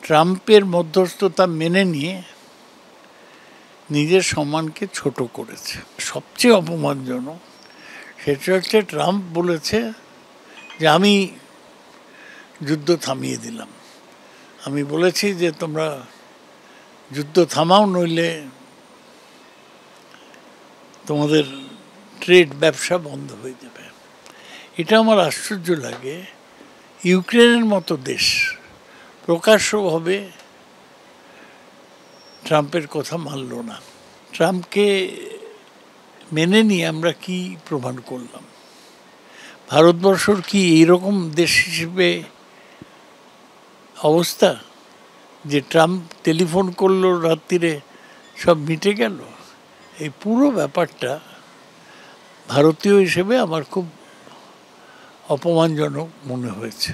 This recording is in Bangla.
ট্রাম্পের মধ্যস্থতা মেনে নিয়ে নিজের সম্মানকে ছোট করেছে। সবচেয়ে অপমানজনক সেটা হচ্ছে ট্রাম্প বলেছে যে আমি যুদ্ধ থামিয়ে দিলাম, আমি বলেছি যে তোমরা যুদ্ধ থামাও, নইলে তোমাদের ট্রেড ব্যবসা বন্ধ হয়ে যাবে। এটা আমার আশ্চর্য লাগে, ইউক্রেনের মতো দেশ প্রকাশ্যভাবে ট্রাম্পের কথা মানল না। ট্রাম্পকে মেনে নিয়ে আমরা কি প্রমাণ করলাম? ভারতবর্ষর কি এইরকম দেশ হিসেবে অবস্থা যে ট্রাম্প টেলিফোন করলো রাত্রিরে সব মিটে গেল? এই পুরো ব্যাপারটা ভারতীয় হিসেবে আমার খুব অপমানজনক মনে হয়েছে।